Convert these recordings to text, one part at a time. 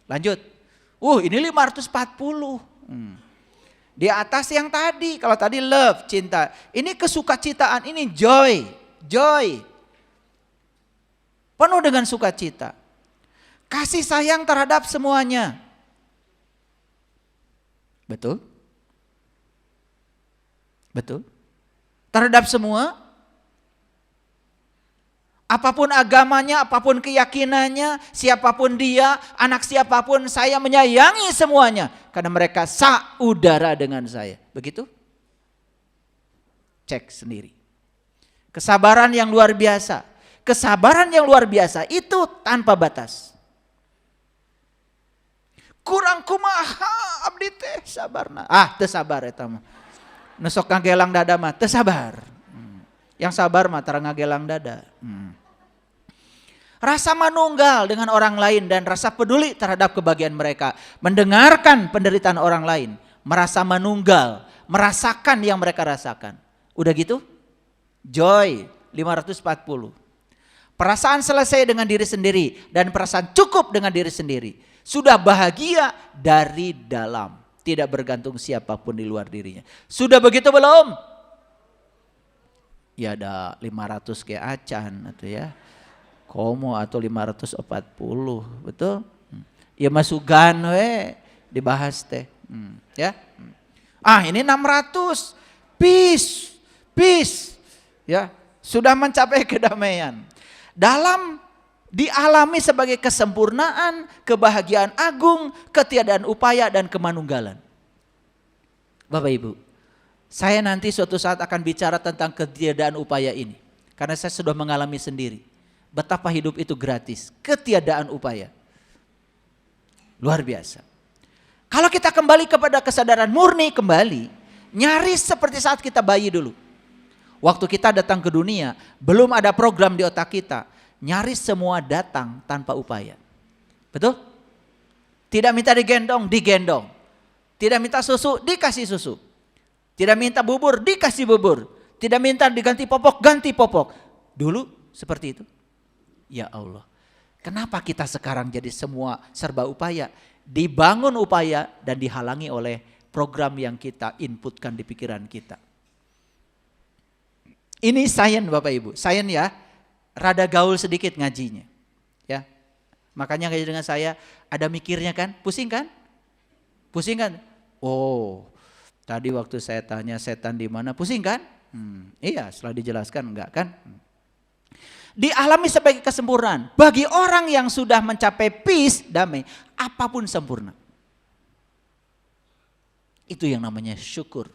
Lanjut. Ini 540. Di atas yang tadi. Kalau tadi love, cinta. Ini kesukacitaan, ini joy. Joy. Penuh dengan sukacita. Kasih sayang terhadap semuanya. Betul? Betul? Terhadap semua. Apapun agamanya, apapun keyakinannya, siapapun dia, anak siapapun, saya menyayangi semuanya. Karena mereka saudara dengan saya. Begitu? Cek sendiri. Kesabaran yang luar biasa. Kesabaran yang luar biasa itu tanpa batas. Kurang kumaha abdi teh sabarna. Teu sabar eta mah. Nusok ngagelang dada mah teu sabar. Yang sabar mah tara ngagelang dada. Rasa manunggal dengan orang lain dan rasa peduli terhadap kebahagiaan mereka. Mendengarkan penderitaan orang lain. Merasa manunggal. Merasakan yang mereka rasakan. Udah gitu? Joy 540. Perasaan selesai dengan diri sendiri. Dan perasaan cukup dengan diri sendiri. Sudah bahagia dari dalam. Tidak bergantung siapapun di luar dirinya. Sudah begitu belum? Ya ada 500 kayak acan atau ya. Komo atau 540, betul? Ya masukan we dibahas teh. Ya. Ini 600. Peace. Ya, sudah mencapai kedamaian. Dalam dialami sebagai kesempurnaan, kebahagiaan agung, ketiadaan upaya dan kemanunggalan. Bapak Ibu, saya nanti suatu saat akan bicara tentang ketiadaan upaya ini. Karena saya sudah mengalami sendiri. Betapa hidup itu gratis. Ketiadaan upaya. Luar biasa. Kalau kita kembali kepada kesadaran murni kembali. Nyaris seperti saat kita bayi dulu. Waktu kita datang ke dunia. Belum ada program di otak kita. Nyaris semua datang tanpa upaya. Betul? Tidak minta digendong. Tidak minta susu, dikasih susu. Tidak minta bubur, dikasih bubur. Tidak minta diganti popok, ganti popok. Dulu seperti itu. Ya Allah, kenapa kita sekarang jadi semua serba upaya? Dibangun upaya dan dihalangi oleh program yang kita inputkan di pikiran kita. Ini sains Bapak Ibu, sains ya, rada gaul sedikit ngajinya. Ya, makanya ngaji dengan saya ada mikirnya kan, pusing kan? Pusing kan? Tadi waktu saya tanya setan di mana, pusing kan? Iya, setelah dijelaskan enggak kan? Dialami sebagai kesempurnaan. Bagi orang yang sudah mencapai peace, damai, apapun sempurna. Itu yang namanya syukur.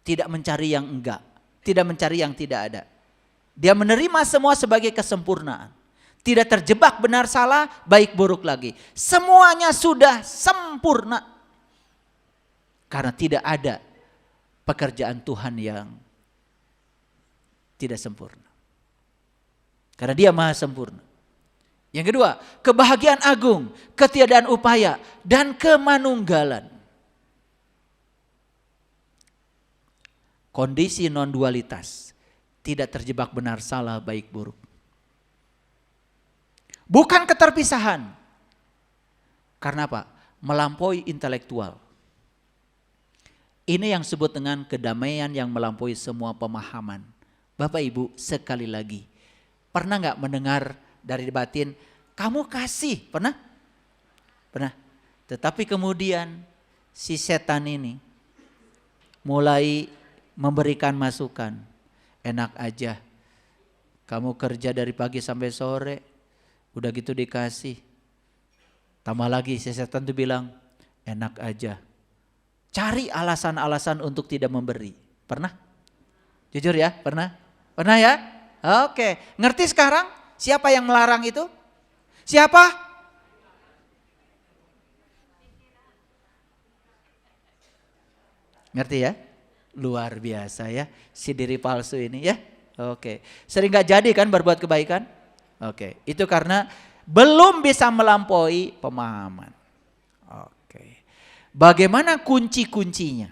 Tidak mencari yang enggak, tidak mencari yang tidak ada. Dia menerima semua sebagai kesempurnaan. Tidak terjebak benar salah, baik buruk lagi. Semuanya sudah sempurna. Karena tidak ada pekerjaan Tuhan yang tidak sempurna. Karena dia maha sempurna. Yang kedua, kebahagiaan agung, ketiadaan upaya, dan kemanunggalan. Kondisi non-dualitas, tidak terjebak benar salah baik buruk. Bukan keterpisahan. Karena apa? Melampaui intelektual. Ini yang disebut dengan kedamaian yang melampaui semua pemahaman. Bapak Ibu, sekali lagi. Pernah gak mendengar dari batin, kamu kasih, pernah? Pernah. Tetapi kemudian si setan ini mulai memberikan masukan. Enak aja, kamu kerja dari pagi sampai sore, udah gitu dikasih. Tambah lagi si setan tuh bilang, enak aja. Cari alasan-alasan untuk tidak memberi. Pernah? Jujur ya, pernah? Pernah ya? Oke, ngerti sekarang siapa yang melarang itu? Siapa? Ngerti ya? Luar biasa ya, si diri palsu ini ya. Oke, sering gak jadi kan berbuat kebaikan? Oke, itu karena belum bisa melampaui pemahaman. Oke, bagaimana kunci-kuncinya?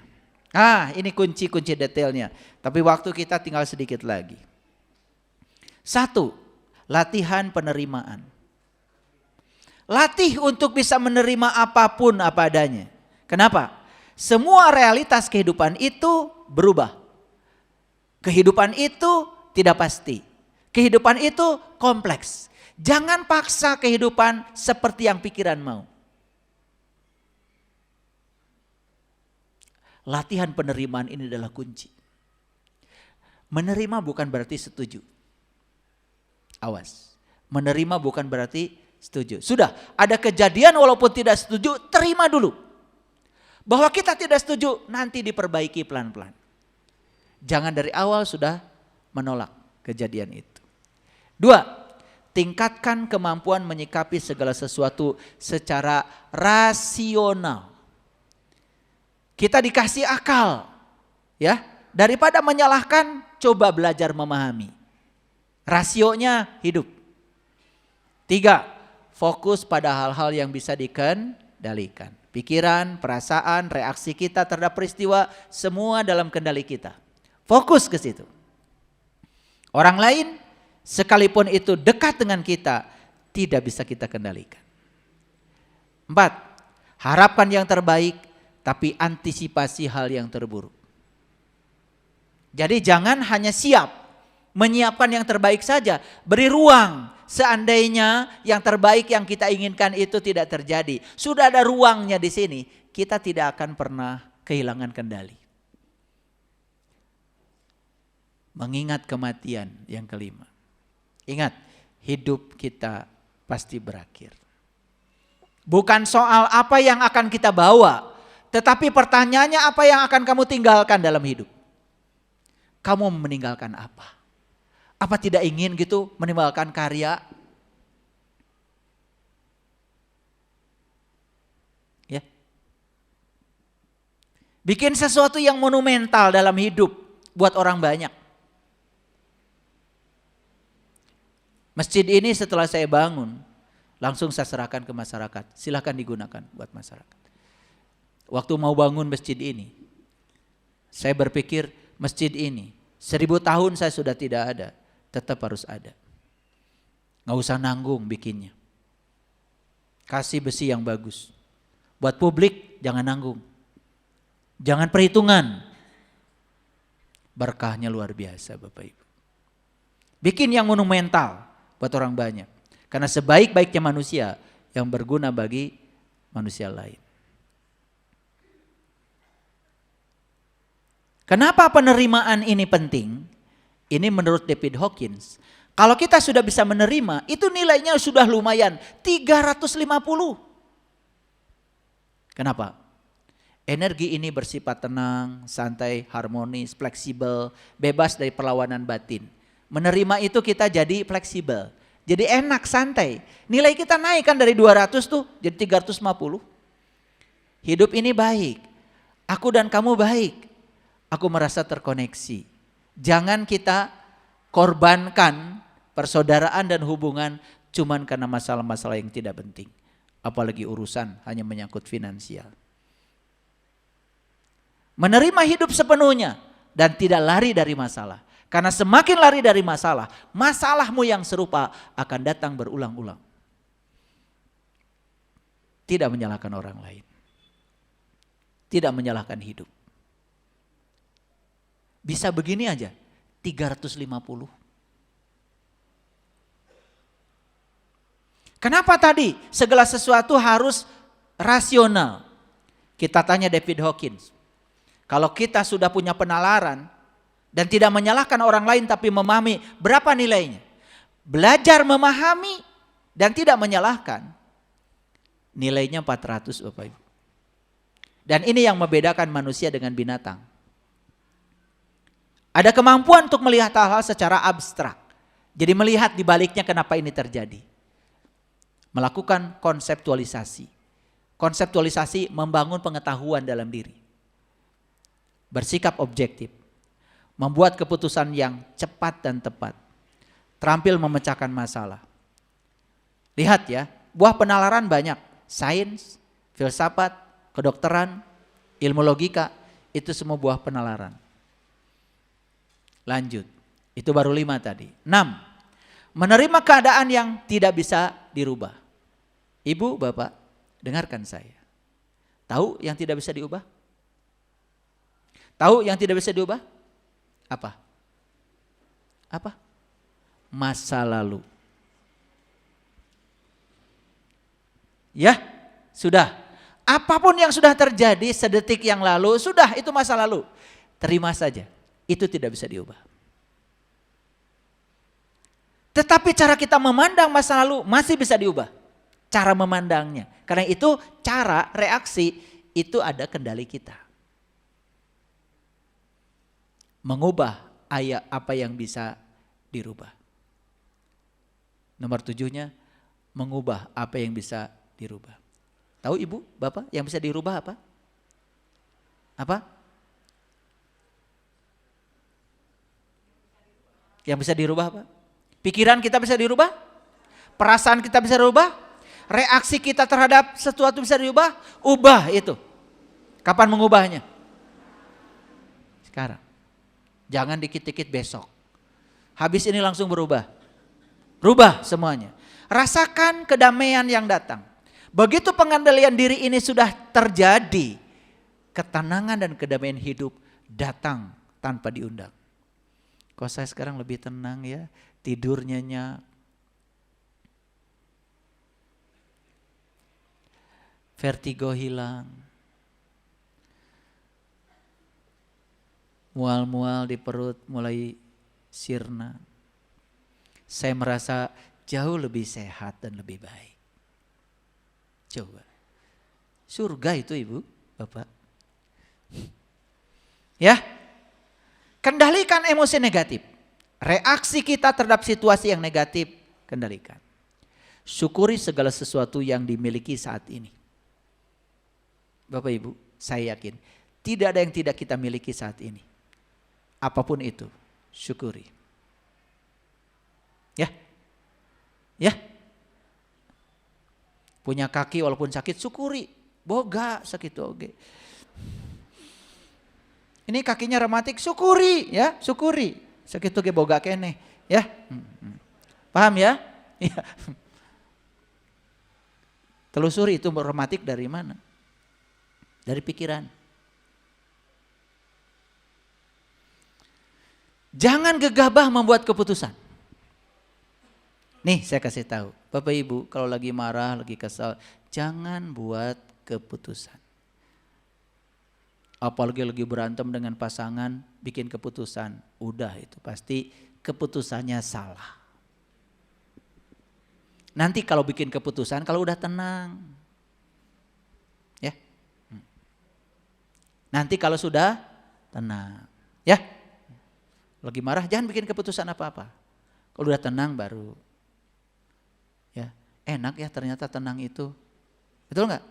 Ini kunci-kunci detailnya. Tapi waktu kita tinggal sedikit lagi. 1. Latihan penerimaan. Latih untuk bisa menerima apapun apa adanya. Kenapa? Semua realitas kehidupan itu berubah. Kehidupan itu tidak pasti. Kehidupan itu kompleks. Jangan paksa kehidupan seperti yang pikiran mau. Latihan penerimaan ini adalah kunci. Menerima bukan berarti setuju. Awas. Menerima bukan berarti setuju. Sudah, ada kejadian walaupun tidak setuju, terima dulu. Bahwa kita tidak setuju, nanti diperbaiki pelan-pelan. Jangan dari awal sudah menolak kejadian itu. 2, tingkatkan kemampuan menyikapi segala sesuatu secara rasional. Kita dikasih akal, ya. Daripada menyalahkan, coba belajar memahami. Rasionya hidup. 3, fokus pada hal-hal yang bisa dikendalikan. Pikiran, perasaan, reaksi kita terhadap peristiwa, semua dalam kendali kita. Fokus ke situ. Orang lain, sekalipun itu dekat dengan kita, tidak bisa kita kendalikan. 4, harapkan yang terbaik, tapi antisipasi hal yang terburuk. Jadi jangan hanya siap menyiapkan yang terbaik saja, beri ruang seandainya yang terbaik yang kita inginkan itu tidak terjadi. Sudah ada ruangnya di sini, kita tidak akan pernah kehilangan kendali. Mengingat kematian yang kelima. Ingat, hidup kita pasti berakhir. Bukan soal apa yang akan kita bawa, tetapi pertanyaannya apa yang akan kamu tinggalkan dalam hidup. Kamu meninggalkan apa? Apa tidak ingin gitu meninggalkan karya? Ya. Bikin sesuatu yang monumental dalam hidup buat orang banyak. Masjid ini setelah saya bangun, langsung saya serahkan ke masyarakat. Silakan digunakan buat masyarakat. Waktu mau bangun masjid ini, saya berpikir masjid ini 1000 tahun saya sudah tidak ada, tetap harus ada. Nggak usah nanggung bikinnya. Kasih besi yang bagus. Buat publik jangan nanggung. Jangan perhitungan. Berkahnya luar biasa Bapak Ibu. Bikin yang monumental buat orang banyak. Karena sebaik-baiknya manusia yang berguna bagi manusia lain. Kenapa penerimaan ini penting? Ini menurut David Hawkins. Kalau kita sudah bisa menerima, itu nilainya sudah lumayan, 350. Kenapa? Energi ini bersifat tenang, santai, harmonis, fleksibel, bebas dari perlawanan batin. Menerima itu kita jadi fleksibel, jadi enak, santai. Nilai kita naik kan dari 200 tuh jadi 350. Hidup ini baik, aku dan kamu baik. Aku merasa terkoneksi. Jangan kita korbankan persaudaraan dan hubungan cuman karena masalah-masalah yang tidak penting. Apalagi urusan hanya menyangkut finansial. Menerima hidup sepenuhnya dan tidak lari dari masalah. Karena semakin lari dari masalah, masalahmu yang serupa akan datang berulang-ulang. Tidak menyalahkan orang lain. Tidak menyalahkan hidup. Bisa begini aja, 350. Kenapa tadi segala sesuatu harus rasional? Kita tanya David Hawkins. Kalau kita sudah punya penalaran dan tidak menyalahkan orang lain tapi memahami, berapa nilainya? Belajar memahami dan tidak menyalahkan, nilainya 400 Bapak Ibu. Dan ini yang membedakan manusia dengan binatang. Ada kemampuan untuk melihat hal-hal secara abstrak. Jadi melihat di baliknya kenapa ini terjadi. Melakukan konseptualisasi. Konseptualisasi membangun pengetahuan dalam diri. Bersikap objektif. Membuat keputusan yang cepat dan tepat. Terampil memecahkan masalah. Lihat ya, buah penalaran banyak. Sains, filsafat, kedokteran, ilmu logika, itu semua buah penalaran. Lanjut, itu baru 5 tadi. 6, menerima keadaan yang tidak bisa dirubah. Ibu, bapak, dengarkan saya. Tahu yang tidak bisa diubah? Tahu yang tidak bisa diubah? Apa? Apa? Masa lalu. Ya, sudah. Apapun yang sudah terjadi sedetik yang lalu, sudah itu masa lalu. Terima saja, itu tidak bisa diubah. Tetapi cara kita memandang masa lalu masih bisa diubah. Cara memandangnya. Karena itu cara reaksi itu ada kendali kita. Mengubah apa yang bisa dirubah. Nomor 7-nya, mengubah apa yang bisa dirubah. Tahu ibu, bapak, yang bisa dirubah apa? Apa? Yang bisa dirubah apa? Pikiran kita bisa dirubah? Perasaan kita bisa dirubah? Reaksi kita terhadap sesuatu bisa dirubah? Ubah itu. Kapan mengubahnya? Sekarang. Jangan dikit-dikit besok. Habis ini langsung berubah. Rubah semuanya. Rasakan kedamaian yang datang. Begitu pengendalian diri ini sudah terjadi, ketenangan dan kedamaian hidup datang tanpa diundang. Kok saya sekarang lebih tenang ya, tidur nyenyak. Vertigo hilang. Mual-mual di perut mulai sirna. Saya merasa jauh lebih sehat dan lebih baik. Coba. Surga itu ibu, bapak. Ya. Kendalikan emosi negatif. Reaksi kita terhadap situasi yang negatif, kendalikan. Syukuri segala sesuatu yang dimiliki saat ini. Bapak ibu, saya yakin tidak ada yang tidak kita miliki saat ini. Apapun itu, syukuri. Ya. Ya. Punya kaki walaupun sakit, syukuri. Boga sakit oge. Ini kakinya rematik, syukuri ya, syukuri. Sakit oge boga kene, ya. Paham ya? Ya. Telusuri itu rematik dari mana? Dari pikiran. Jangan gegabah membuat keputusan. Nih saya kasih tahu, Bapak Ibu kalau lagi marah, lagi kesal, jangan buat keputusan. Apalagi lagi berantem dengan pasangan, bikin keputusan, udah itu pasti keputusannya salah. Nanti kalau bikin keputusan, kalau udah tenang, ya. Nanti kalau sudah tenang, ya. Lagi marah jangan bikin keputusan apa-apa. Kalau udah tenang baru. Ya, enak ya ternyata tenang itu. Betul nggak?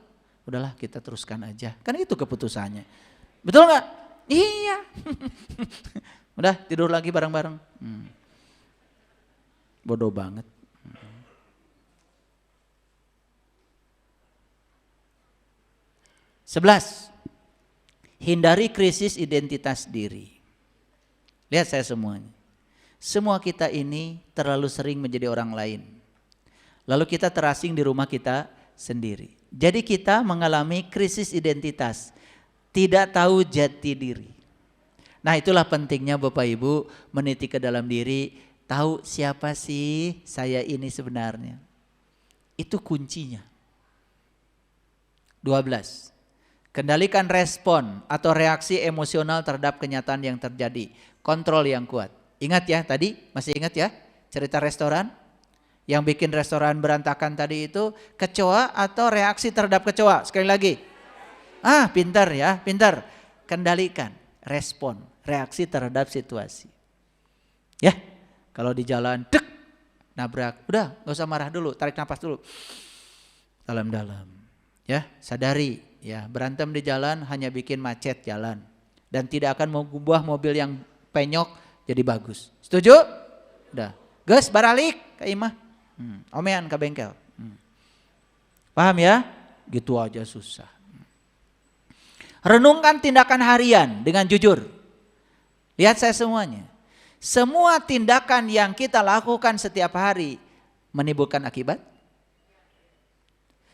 Udahlah kita teruskan aja. Kan itu keputusannya. Betul nggak? Iya. Udah tidur lagi bareng-bareng. Bodoh banget. Sebelas. Hindari krisis identitas diri. Lihat saya semuanya. Semua kita ini terlalu sering menjadi orang lain. Lalu kita terasing di rumah kita sendiri. Jadi kita mengalami krisis identitas. Tidak tahu jati diri. Nah itulah pentingnya Bapak Ibu meniti ke dalam diri. Tahu siapa sih saya ini sebenarnya. Itu kuncinya. 12. Kendalikan respon atau reaksi emosional terhadap kenyataan yang terjadi. Kontrol yang kuat. Ingat ya tadi, masih ingat ya cerita restoran? Yang bikin restoran berantakan tadi itu kecoa atau reaksi terhadap kecoa? Sekali lagi. Pintar ya, pintar. Kendalikan respon, reaksi terhadap situasi. Ya, kalau di jalan, dek, nabrak. Udah, gak usah marah dulu, tarik nafas dulu. Dalam-dalam. Ya, sadari. Ya, berantem di jalan hanya bikin macet jalan. Dan tidak akan mengubah mobil yang penyok jadi bagus. Setuju? Udah. Gus, baralik ke imah. Omean ke bengkel. Paham ya? Gitu aja susah. Renungkan tindakan harian dengan jujur. Lihat saya semuanya. Semua tindakan yang kita lakukan setiap hari menimbulkan akibat.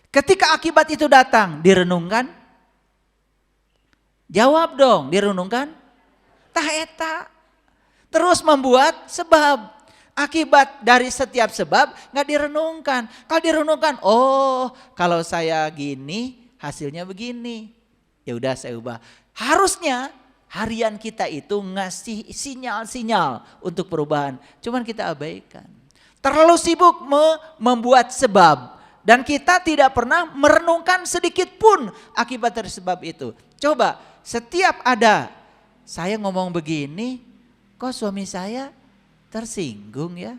Ketika akibat itu datang, direnungkan? Jawab dong, direnungkan? Tah eta. Terus membuat sebab. Akibat dari setiap sebab nggak direnungkan. Kalau direnungkan, oh kalau saya gini hasilnya begini. Ya udah saya ubah. Harusnya harian kita itu ngasih sinyal-sinyal untuk perubahan. Cuman kita abaikan. Terlalu sibuk membuat sebab. Dan kita tidak pernah merenungkan sedikit pun akibat dari sebab itu. Coba setiap ada saya ngomong begini, kok suami saya tersinggung ya?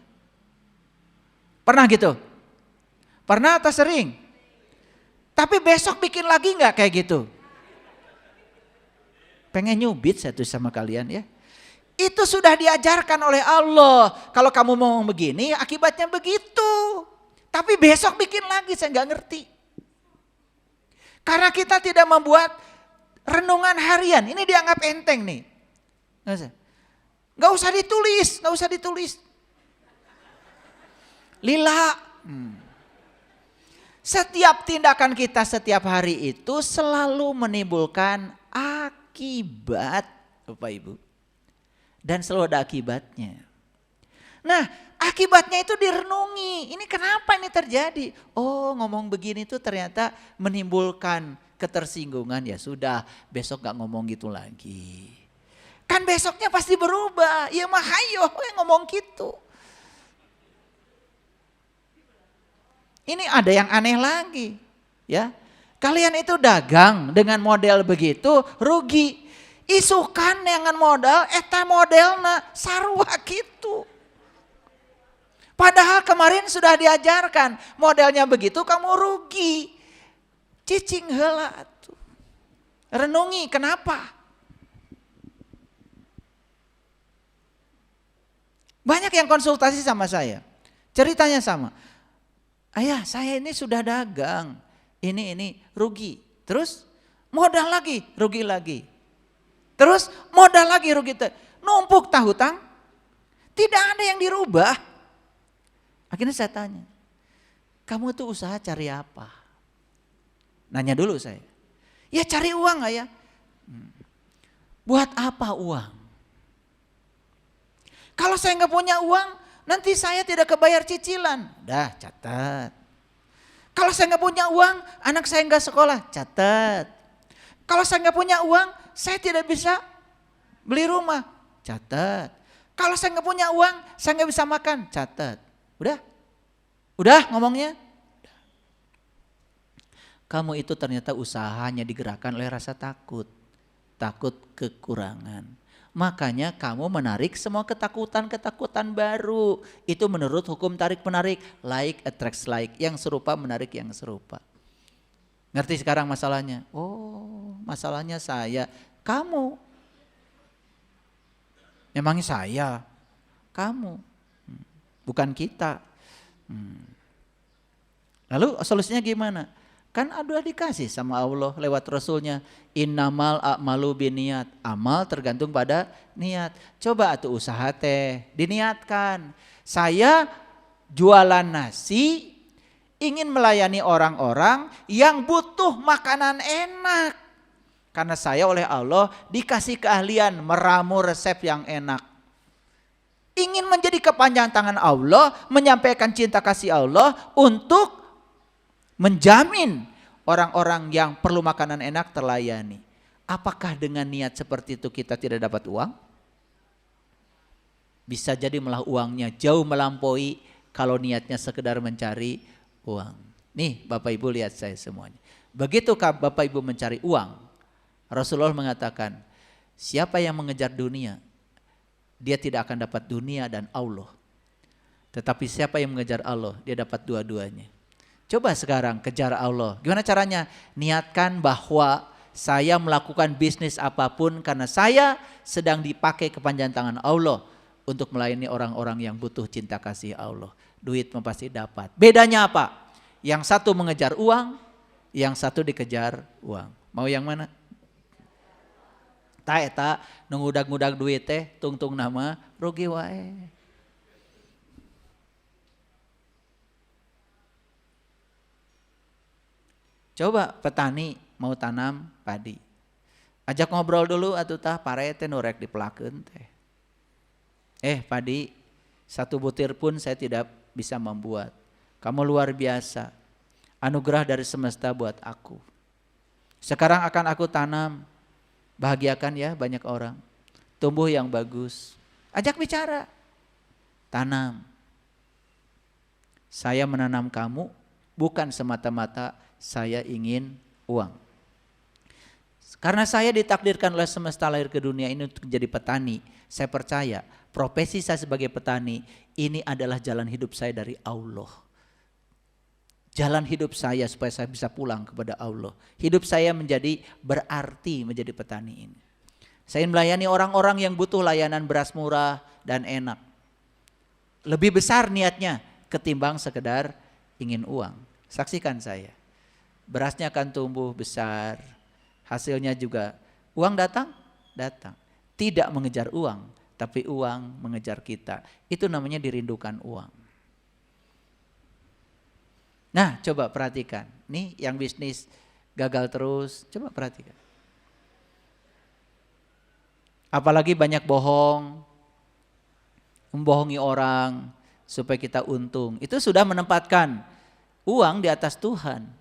Pernah gitu? Pernah atau sering? Tapi besok bikin lagi nggak kayak gitu? Pengen nyubit satu sama kalian ya. Itu sudah diajarkan oleh Allah. Kalau kamu mau begini akibatnya begitu. Tapi besok bikin lagi, saya nggak ngerti. Karena kita tidak membuat renungan harian. Ini dianggap enteng nih. Nggak usah ditulis, nggak usah ditulis. Lila. Setiap tindakan kita setiap hari itu selalu menimbulkan akibat, Bapak Ibu. Dan selalu ada akibatnya. Nah, akibatnya itu direnungi. Ini kenapa ini terjadi? Oh, ngomong begini tuh ternyata menimbulkan ketersinggungan. Ya sudah, besok gak ngomong gitu lagi. Kan besoknya pasti berubah. Ya mah hayo ngomong gitu. Ini ada yang aneh lagi, ya. Kalian itu dagang dengan model begitu rugi. Isukan dengan modal eta modelna sarua gitu. Padahal kemarin sudah diajarkan modelnya begitu kamu rugi. Cicing heula atuh. Renungi kenapa? Banyak yang konsultasi sama saya. Ceritanya sama. Ayah, saya ini sudah dagang. Ini rugi. Terus modal lagi, rugi lagi. Terus modal lagi rugi. Numpuk hutang. Tidak ada yang dirubah. Akhirnya saya tanya, kamu tuh usaha cari apa? Nanya dulu saya. Ya cari uang ayah. Buat apa uang? Kalau saya nggak punya uang, nanti saya tidak kebayar cicilan. Dah catat. Kalau saya nggak punya uang, anak saya nggak sekolah. Catat. Kalau saya nggak punya uang, saya tidak bisa beli rumah. Catat. Kalau saya nggak punya uang, saya nggak bisa makan. Catat. Udah ngomongnya. Kamu itu ternyata usahanya digerakkan oleh rasa takut. Takut kekurangan. Makanya kamu menarik semua ketakutan-ketakutan baru. Itu menurut hukum tarik-menarik. Like attracts like. Yang serupa menarik yang serupa. Ngerti sekarang masalahnya? Oh, masalahnya saya. Kamu. Memangnya saya? Kamu. Bukan kita. Lalu solusinya gimana? Kan udah dikasih sama Allah lewat Rasulnya. Innamal a'malu biniat. Amal tergantung pada niat. Coba atuh usaha teh diniatkan. Saya jualan nasi ingin melayani orang-orang yang butuh makanan enak. Karena saya oleh Allah dikasih keahlian meramu resep yang enak. Ingin menjadi kepanjangan tangan Allah, menyampaikan cinta kasih Allah untuk menjamin orang-orang yang perlu makanan enak terlayani. Apakah dengan niat seperti itu kita tidak dapat uang? Bisa jadi malah uangnya jauh melampaui kalau niatnya sekedar mencari uang. Nih Bapak Ibu lihat saya semuanya. Begitu Bapak Ibu mencari uang, Rasulullah mengatakan, siapa yang mengejar dunia, dia tidak akan dapat dunia dan Allah. Tetapi siapa yang mengejar Allah, dia dapat dua-duanya. Coba sekarang kejar Allah. Gimana caranya? Niatkan bahwa saya melakukan bisnis apapun karena saya sedang dipakai kepanjangan tangan Allah untuk melayani orang-orang yang butuh cinta kasih Allah. Duit pasti dapat. Bedanya apa? Yang satu mengejar uang, yang satu dikejar uang. Mau yang mana? Ta nungudag-ngudag duit teh tung-tung nama rugi wae. Coba petani mau tanam padi. Ajak ngobrol dulu atuh tah parete nu rek dipelakeun teh. Padi, 1 butir pun saya tidak bisa membuat. Kamu luar biasa. Anugerah dari semesta buat aku. Sekarang akan aku tanam. Bahagiakan ya banyak orang. Tumbuh yang bagus. Ajak bicara. Tanam. Saya menanam kamu bukan semata-mata saya ingin uang. Karena saya ditakdirkan oleh semesta lahir ke dunia ini untuk jadi petani. Saya percaya profesi saya sebagai petani ini adalah jalan hidup saya dari Allah. Jalan hidup saya supaya saya bisa pulang kepada Allah. Hidup saya menjadi berarti menjadi petani ini. Saya melayani orang-orang yang butuh layanan beras murah dan enak. Lebih besar niatnya ketimbang sekedar ingin uang. Saksikan saya. Berasnya akan tumbuh besar. Hasilnya juga uang datang. Tidak mengejar uang, tapi uang mengejar kita. Itu namanya dirindukan uang. Nah, coba perhatikan. Nih yang bisnis gagal terus, coba perhatikan. Apalagi banyak bohong, membohongi orang supaya kita untung. Itu sudah menempatkan uang di atas Tuhan.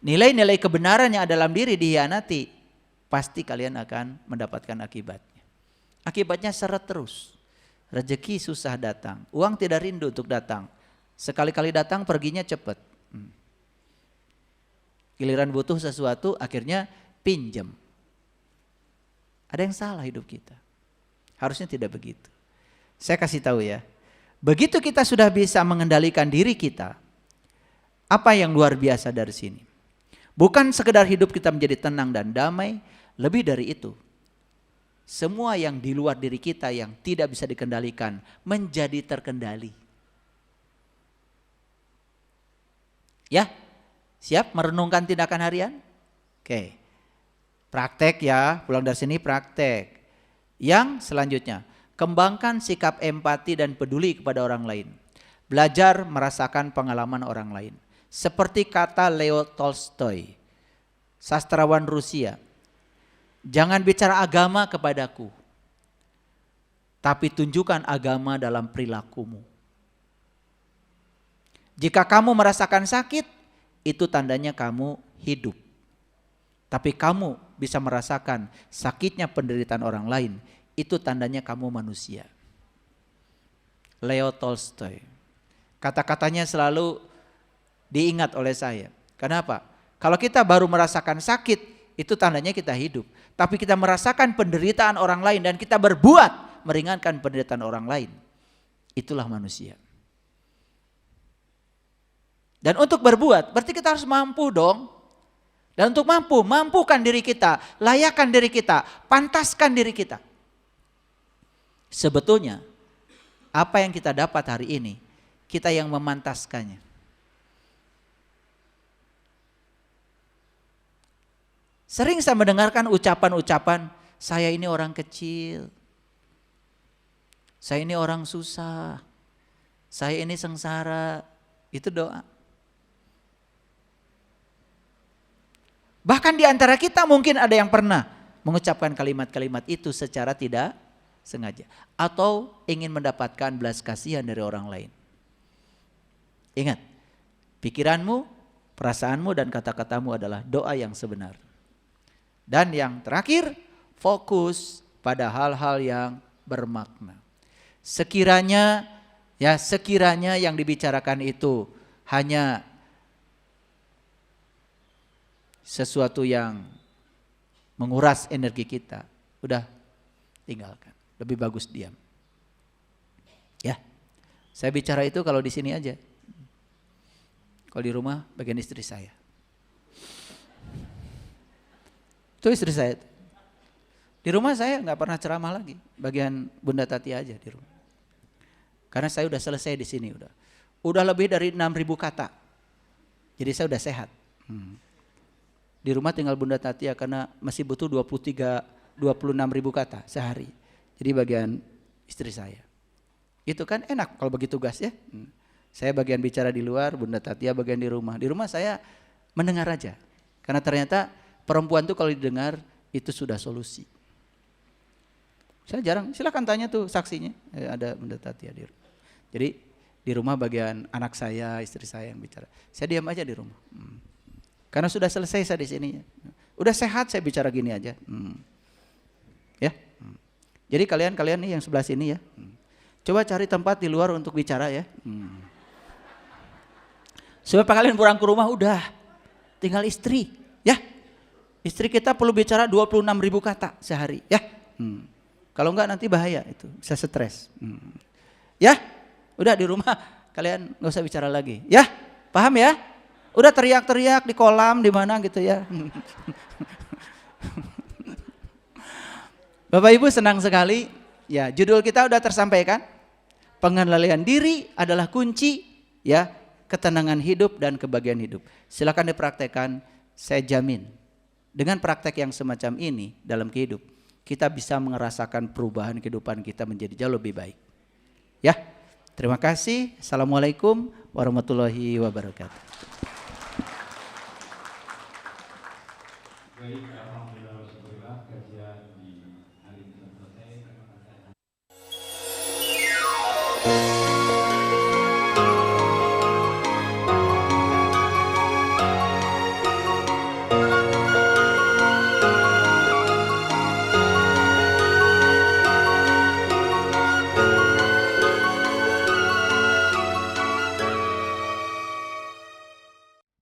Nilai-nilai kebenaran yang ada dalam diri dihianati, pasti kalian akan mendapatkan akibatnya. Akibatnya seret terus. Rezeki susah datang, uang tidak rindu untuk datang. Sekali-kali datang perginya cepat. Giliran butuh sesuatu akhirnya pinjam. Ada yang salah hidup kita. Harusnya tidak begitu. Saya kasih tahu ya. Begitu kita sudah bisa mengendalikan diri kita, apa yang luar biasa dari sini? Bukan sekedar hidup kita menjadi tenang dan damai, lebih dari itu. Semua yang di luar diri kita yang tidak bisa dikendalikan menjadi terkendali. Ya, siap merenungkan tindakan harian? Oke, praktek ya, pulang dari sini praktek. Yang selanjutnya, kembangkan sikap empati dan peduli kepada orang lain. Belajar merasakan pengalaman orang lain. Seperti kata Leo Tolstoy, sastrawan Rusia, jangan bicara agama kepadaku, tapi tunjukkan agama dalam perilakumu. Jika kamu merasakan sakit, itu tandanya kamu hidup. Tapi kamu bisa merasakan sakitnya penderitaan orang lain, itu tandanya kamu manusia. Leo Tolstoy. Kata-katanya selalu diingat oleh saya. Kenapa? Kalau kita baru merasakan sakit, itu tandanya kita hidup. Tapi kita merasakan penderitaan orang lain dan kita berbuat meringankan penderitaan orang lain. Itulah manusia. Dan untuk berbuat, berarti kita harus mampu dong. Dan untuk mampukan diri kita, layakkan diri kita, pantaskan diri kita. Sebetulnya, apa yang kita dapat hari ini, kita yang memantaskannya. Sering saya mendengarkan ucapan-ucapan, saya ini orang kecil, saya ini orang susah, saya ini sengsara, itu doa. Bahkan di antara kita mungkin ada yang pernah mengucapkan kalimat-kalimat itu secara tidak sengaja. Atau ingin mendapatkan belas kasihan dari orang lain. Ingat, pikiranmu, perasaanmu dan kata-katamu adalah doa yang sebenar. Dan yang terakhir, fokus pada hal-hal yang bermakna. Sekiranya yang dibicarakan itu hanya sesuatu yang menguras energi kita, udah tinggalkan. Lebih bagus diam. Ya, saya bicara itu kalau di sini aja. Kalau di rumah bagian istri saya. Itu istri saya. Di rumah saya nggak pernah ceramah lagi. Bagian Bunda Tati aja di rumah. Karena saya udah selesai di sini udah. Udah lebih dari 6.000 kata. Jadi saya udah sehat. Di rumah tinggal Bunda Tati ya karena masih butuh 26.000 kata sehari. Jadi bagian istri saya. Itu kan enak kalau bagi tugas ya. Saya bagian bicara di luar, Bunda Tatia bagian di rumah. Di rumah saya mendengar aja. Karena ternyata perempuan tuh kalau didengar itu sudah solusi. Saya jarang, silakan tanya tuh saksinya. Ada Bunda Tatia di rumah. Jadi di rumah bagian anak saya, istri saya yang bicara. Saya diam aja di rumah. Karena sudah selesai saya di sini. Udah sehat saya bicara gini aja. Ya. Jadi kalian nih yang sebelah sini ya. Coba cari tempat di luar untuk bicara ya. Supaya kalian pulang ke rumah udah tinggal istri, ya. Istri kita perlu bicara 26.000 kata sehari, ya. Kalau enggak nanti bahaya itu, bisa stres. Ya, udah di rumah kalian nggak usah bicara lagi, ya. Paham ya? Udah teriak-teriak di kolam di mana gitu ya. Bapak Ibu senang sekali, ya. Judul kita udah tersampaikan. Pengendalian diri adalah kunci, ya, ketenangan hidup dan kebahagiaan hidup. Silakan dipraktekkan, saya jamin. Dengan praktek yang semacam ini dalam kehidup, kita bisa merasakan perubahan kehidupan kita menjadi jauh lebih baik. Ya, terima kasih. Assalamualaikum warahmatullahi wabarakatuh.